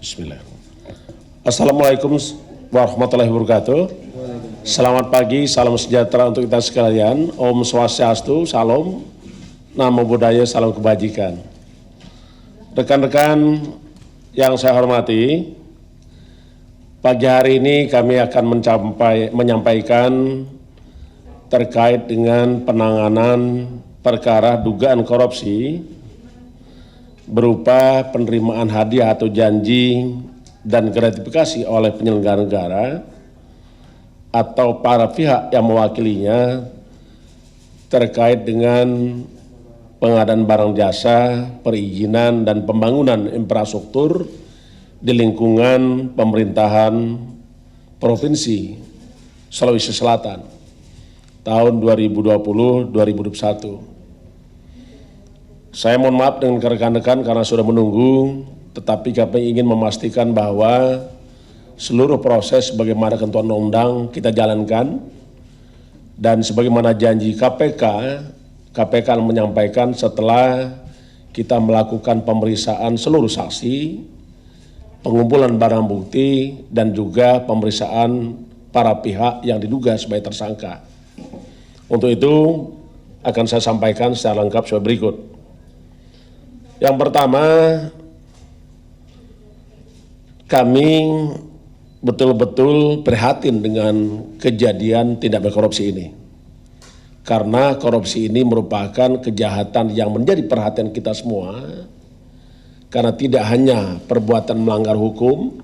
Bismillah. Assalamualaikum warahmatullahi wabarakatuh. Selamat pagi, salam sejahtera untuk kita sekalian. Om Swastiastu, salam, namo buddhaya, salam kebajikan. Rekan-rekan yang saya hormati, pagi hari ini kami akan menyampaikan terkait dengan penanganan perkara dugaan korupsi berupa penerimaan hadiah atau janji dan gratifikasi oleh penyelenggara negara atau para pihak yang mewakilinya terkait dengan pengadaan barang jasa, perizinan dan pembangunan infrastruktur di lingkungan pemerintahan Provinsi Sulawesi Selatan tahun 2020-2021. Saya mohon maaf dengan rekan-rekan karena sudah menunggu, tetapi kami ingin memastikan bahwa seluruh proses bagaimana ketentuan undang kita jalankan, dan sebagaimana janji KPK menyampaikan setelah kita melakukan pemeriksaan seluruh saksi, pengumpulan barang bukti, dan juga pemeriksaan para pihak yang diduga sebagai tersangka. Untuk itu akan saya sampaikan secara lengkap sebagai berikut. Yang pertama, kami betul-betul prihatin dengan kejadian tindak pidana korupsi ini. Karena korupsi ini merupakan kejahatan yang menjadi perhatian kita semua, karena tidak hanya perbuatan melanggar hukum,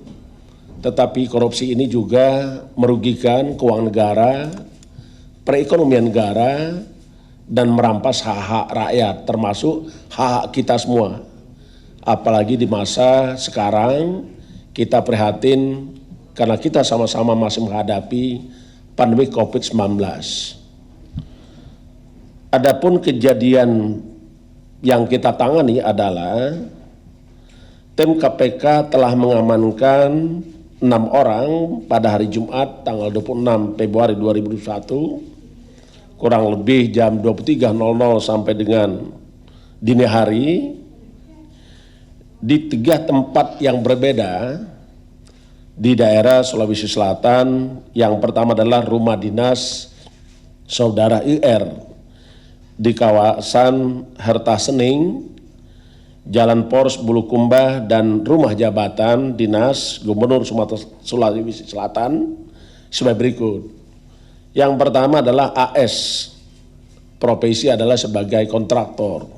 tetapi korupsi ini juga merugikan keuangan negara, perekonomian negara, dan merampas hak-hak rakyat, termasuk hak kita semua. Apalagi di masa sekarang kita prihatin karena kita sama-sama masih menghadapi pandemi COVID-19. Adapun kejadian yang kita tangani adalah tim KPK telah mengamankan 6 orang pada hari Jumat tanggal 26 Februari 2021 kurang lebih jam 23.00 sampai dengan dini hari di 3 tempat yang berbeda di daerah Sulawesi Selatan. Yang pertama adalah rumah dinas Saudara IR di kawasan Herta Sening, Jalan Pors Bulukumba, dan rumah jabatan dinas Gubernur Sumatera Sulawesi Selatan sebagai berikut. Yang pertama adalah AS, profesi adalah sebagai kontraktor.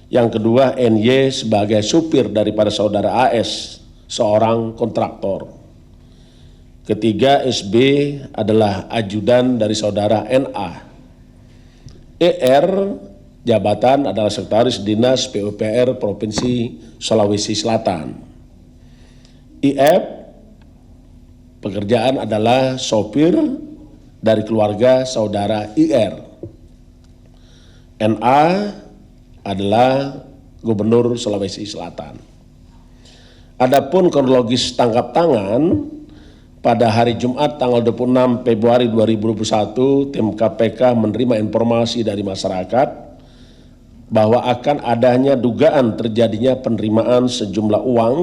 Yang kedua NY sebagai supir daripada saudara AS, seorang kontraktor. Ketiga SB adalah ajudan dari saudara NA. ER jabatan adalah sekretaris dinas PUPR Provinsi Sulawesi Selatan. IF pekerjaan adalah sopir dari keluarga saudara IR. NA adalah Gubernur Sulawesi Selatan. Adapun kronologis tangkap tangan pada hari Jumat tanggal 26 Februari 2021, tim KPK menerima informasi dari masyarakat bahwa akan adanya dugaan terjadinya penerimaan sejumlah uang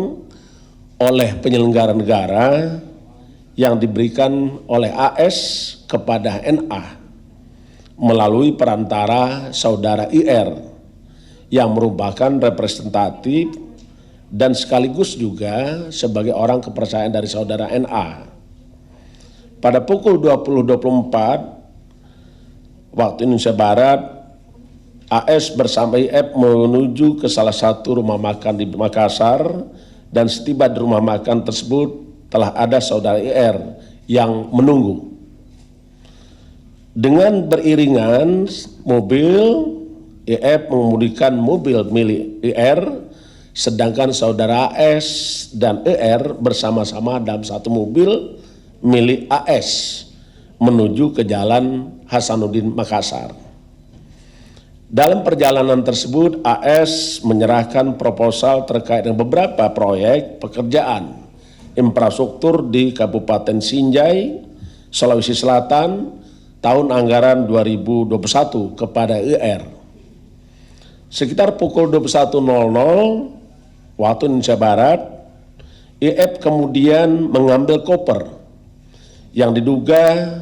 oleh penyelenggara negara yang diberikan oleh AS kepada NA melalui perantara saudara IR yang merupakan representatif dan sekaligus juga sebagai orang kepercayaan dari saudara NA. Pada pukul 20.24 waktu Indonesia Barat, AS bersama IF menuju ke salah satu rumah makan di Makassar, dan setiba di rumah makan tersebut telah ada saudara IR yang menunggu. Dengan beriringan mobil, IF mengemudikan mobil milik IR, sedangkan saudara AS dan IR bersama-sama dalam satu mobil milik AS menuju ke Jalan Hasanuddin Makassar. Dalam perjalanan tersebut, AS menyerahkan proposal terkait dengan beberapa proyek pekerjaan infrastruktur di Kabupaten Sinjai, Sulawesi Selatan tahun anggaran 2021 kepada IR. Sekitar pukul 21.00 waktu Indonesia Barat, IF kemudian mengambil koper yang diduga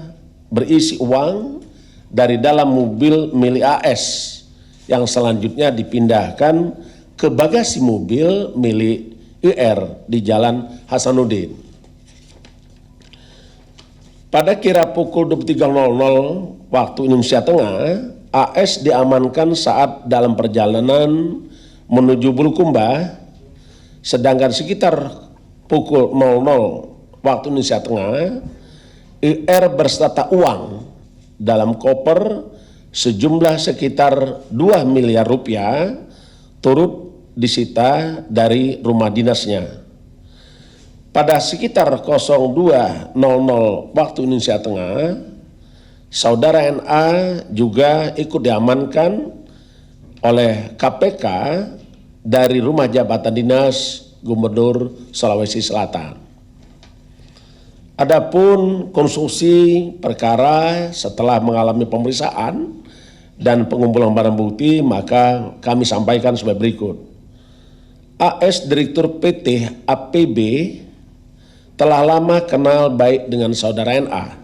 berisi uang dari dalam mobil milik AS yang selanjutnya dipindahkan ke bagasi mobil milik IR di Jalan Hasanuddin. Pada kira pukul 23.00 waktu Indonesia Tengah, AS diamankan saat dalam perjalanan menuju Bulukumba, sedangkan sekitar pukul 00 waktu Indonesia Tengah, IR berserta uang dalam koper sejumlah sekitar 2 miliar rupiah turut disita dari rumah dinasnya. Pada sekitar 02.00 waktu Indonesia Tengah, saudara NA juga ikut diamankan oleh KPK dari rumah jabatan dinas Gubernur Sulawesi Selatan. Adapun konstruksi perkara setelah mengalami pemeriksaan dan pengumpulan barang bukti, maka kami sampaikan sebagai berikut. AS Direktur PT APB telah lama kenal baik dengan saudara NA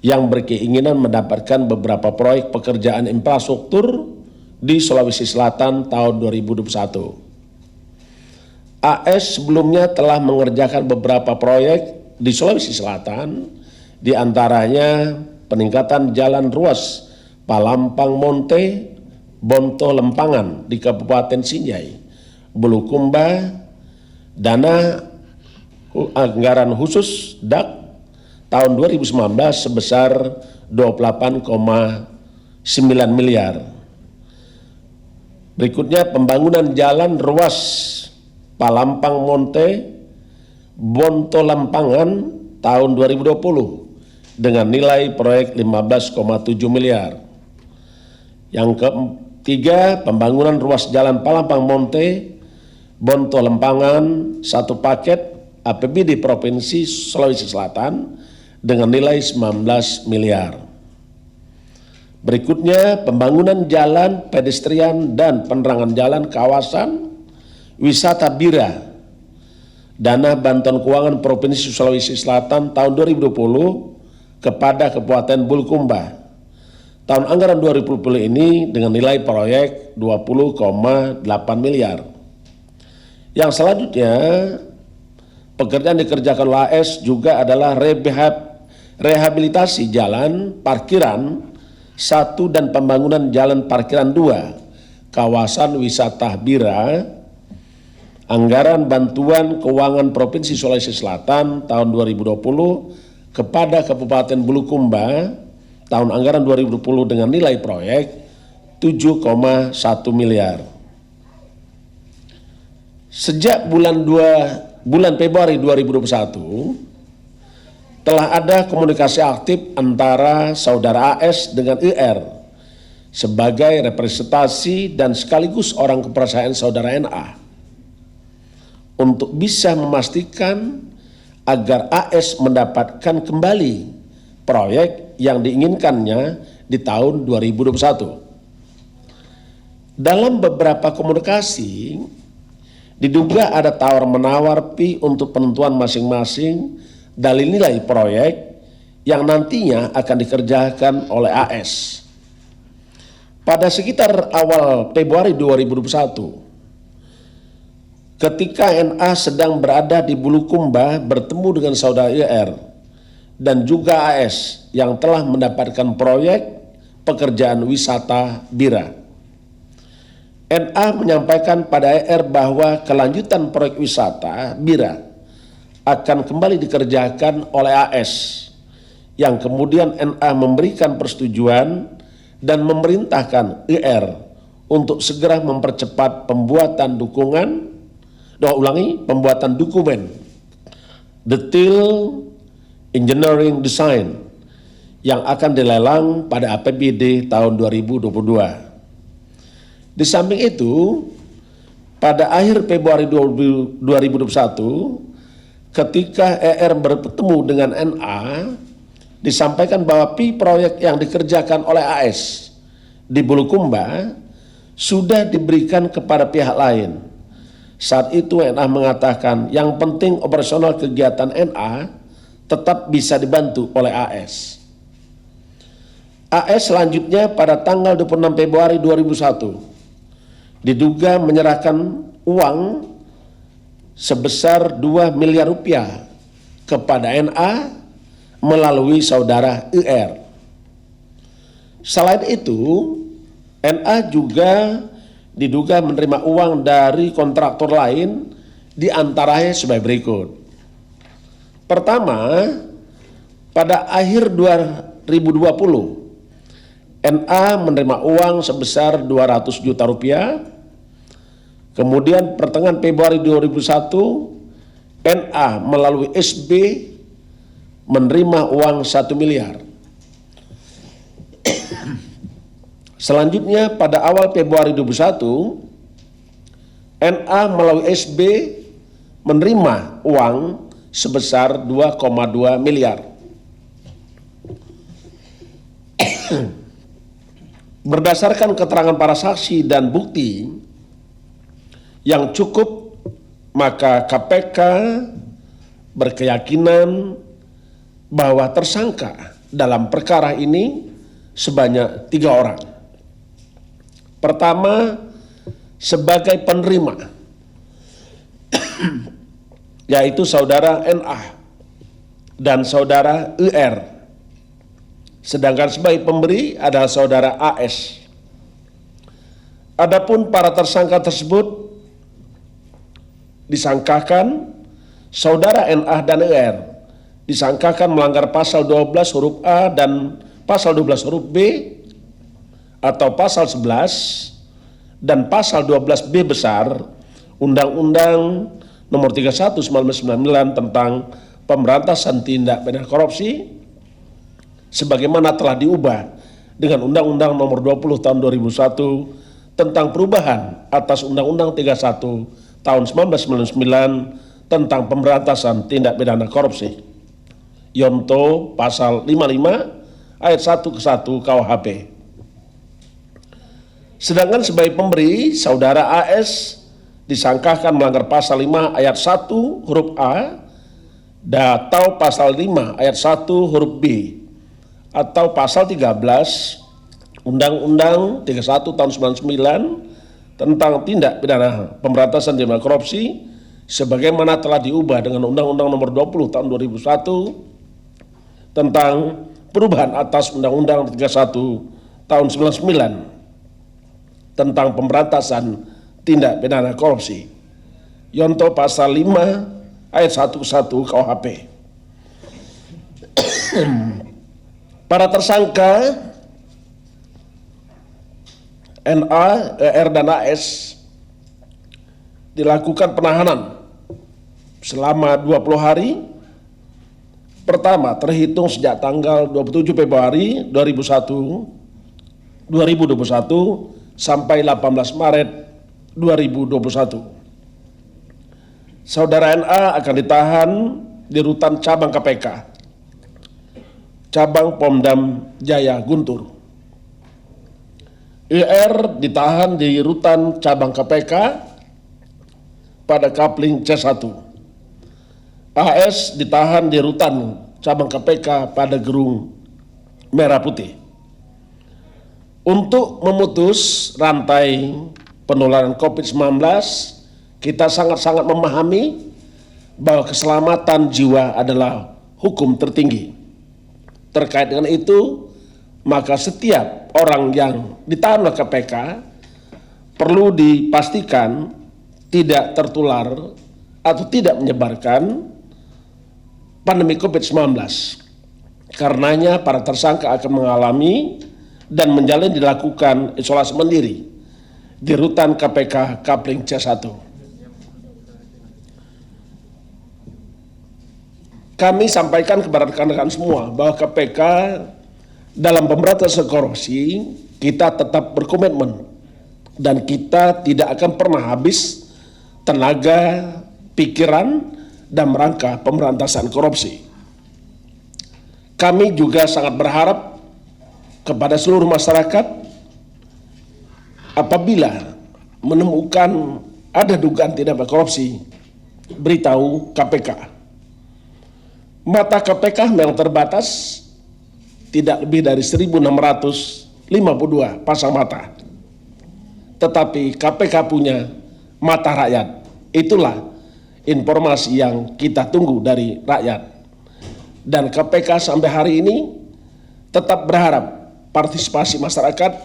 yang berkeinginan mendapatkan beberapa proyek pekerjaan infrastruktur di Sulawesi Selatan tahun 2021. AS sebelumnya telah mengerjakan beberapa proyek di Sulawesi Selatan, di antaranya peningkatan jalan ruas Palampang Monte, Bonto Lempangan di Kabupaten Sinjai, Bulukumba, dana anggaran khusus DAK tahun 2019 sebesar 28,9 miliar. Berikutnya pembangunan jalan ruas Palampang Monte, Bonto Lempangan tahun 2020 dengan nilai proyek 15,7 miliar. Yang ketiga, pembangunan ruas jalan Palampang Monte, Bonto Lempangan satu paket APBD Provinsi Sulawesi Selatan dengan nilai 19 miliar. Berikutnya pembangunan jalan pedestrian dan penerangan jalan kawasan wisata Bira, dana bantuan keuangan Provinsi Sulawesi Selatan tahun 2020 kepada Kabupaten Bulukumba. Tahun anggaran 2020 ini dengan nilai proyek 20,8 miliar. Yang selanjutnya, pekerjaan dikerjakan oleh AS juga adalah rehabilitasi jalan parkiran 1 dan pembangunan jalan parkiran 2 kawasan wisata Bira. Anggaran bantuan keuangan Provinsi Sulawesi Selatan tahun 2020 kepada Kabupaten Bulukumba tahun anggaran 2020 dengan nilai proyek 7,1 miliar. Sejak bulan Februari 2021 telah ada komunikasi aktif antara saudara AS dengan IR sebagai representasi dan sekaligus orang kepercayaan saudara NA untuk bisa memastikan agar AS mendapatkan kembali proyek yang diinginkannya di tahun 2021. Dalam beberapa komunikasi diduga ada tawar-menawar fee untuk penentuan masing-masing dalil nilai proyek yang nantinya akan dikerjakan oleh AS. Pada sekitar awal Februari 2021, ketika NA sedang berada di Bulukumba bertemu dengan saudara IR dan juga AS yang telah mendapatkan proyek pekerjaan wisata Bira. NA menyampaikan pada IR bahwa kelanjutan proyek wisata Bira akan kembali dikerjakan oleh AS, yang kemudian NA memberikan persetujuan dan memerintahkan IR untuk segera mempercepat pembuatan dokumen detail engineering design yang akan dilelang pada APBD tahun 2022. Di samping itu, pada akhir Februari 2021, ketika ER bertemu dengan NA, disampaikan bahwa proyek yang dikerjakan oleh AS di Bulukumba sudah diberikan kepada pihak lain, Saat itu NA mengatakan yang penting operasional kegiatan NA tetap bisa dibantu oleh AS. AS selanjutnya pada tanggal 26 Februari 2001 diduga menyerahkan uang sebesar 2 miliar rupiah kepada NA melalui saudara IR. Selain itu, NA juga diduga menerima uang dari kontraktor lain di antaranya sebagai berikut. Pertama, pada akhir 2020, NA menerima uang sebesar 200 juta rupiah. Kemudian pertengahan Februari 2001, NA melalui SB menerima uang 1 miliar. Selanjutnya pada awal Februari 2021, NA melalui SB menerima uang sebesar 2,2 miliar. Berdasarkan keterangan para saksi dan bukti yang cukup, maka KPK berkeyakinan bahwa tersangka dalam perkara ini sebanyak 3 orang. Pertama, sebagai penerima, yaitu saudara NA dan saudara IR. Sedangkan sebagai pemberi adalah saudara AS. Adapun para tersangka tersebut disangkakan saudara NA dan IR disangkakan melanggar pasal 12 huruf A dan pasal 12 huruf B atau pasal 11 dan pasal 12B besar Undang-Undang Nomor 31 1999 tentang Pemberantasan Tindak Pidana Korupsi sebagaimana telah diubah dengan Undang-Undang Nomor 20 Tahun 2001 tentang perubahan atas Undang-Undang 31 Tahun 1999 tentang Pemberantasan Tindak Pidana Korupsi. Yonto pasal 55 ayat 1 ke 1 KUHP. Sedangkan sebagai pemberi, saudara AS disangkakan melanggar pasal 5 ayat 1 huruf A atau pasal 5 ayat 1 huruf B atau pasal 13 Undang-Undang 31 tahun 99 tentang tindak pidana pemberantasan tindak pidana korupsi sebagaimana telah diubah dengan Undang-Undang Nomor 20 tahun 2001 tentang perubahan atas Undang-Undang 31 tahun 99 tentang pemberantasan tindak pidana korupsi. Yonto pasal 5 ayat 1 ke 1 KUHP. Para tersangka NA, ER dan AS dilakukan penahanan selama 20 hari. Pertama, terhitung sejak tanggal 27 Februari 2021 sampai 18 Maret 2021. Saudara NA akan ditahan di rutan cabang KPK, cabang Pondam Jaya Guntur. IR ditahan di rutan cabang KPK pada Kapling C1. AS ditahan di rutan cabang KPK pada Gerung Merah Putih. Untuk memutus rantai penularan COVID-19, kita sangat-sangat memahami bahwa keselamatan jiwa adalah hukum tertinggi. Terkait dengan itu, maka setiap orang yang ditahan oleh KPK perlu dipastikan tidak tertular atau tidak menyebarkan pandemi COVID-19. Karenanya para tersangka akan mengalami dan menjalani dilakukan isolasi mandiri di rutan KPK Kapling C1. Kami sampaikan kepada rekan-rekan semua bahwa KPK dalam pemberantasan korupsi kita tetap berkomitmen dan kita tidak akan pernah habis tenaga, pikiran, dan rangka pemberantasan korupsi. Kami juga sangat berharap kepada seluruh masyarakat apabila menemukan ada dugaan tindak pidana korupsi, beritahu KPK. Mata KPK memang terbatas, tidak lebih dari 1.652 pasang mata. Tetapi KPK punya mata rakyat. Itulah informasi yang kita tunggu dari rakyat. Dan KPK sampai hari ini tetap berharap partisipasi masyarakat,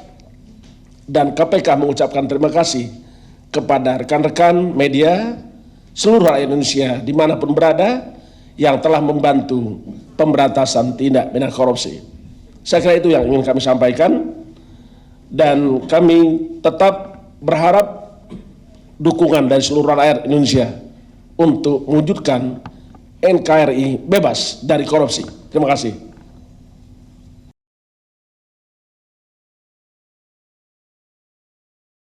dan KPK mengucapkan terima kasih kepada rekan-rekan media seluruh rakyat Indonesia dimanapun berada yang telah membantu pemberantasan tindak pidana korupsi. Saya kira itu yang ingin kami sampaikan, dan kami tetap berharap dukungan dari seluruh rakyat Indonesia untuk mewujudkan NKRI bebas dari korupsi. Terima kasih.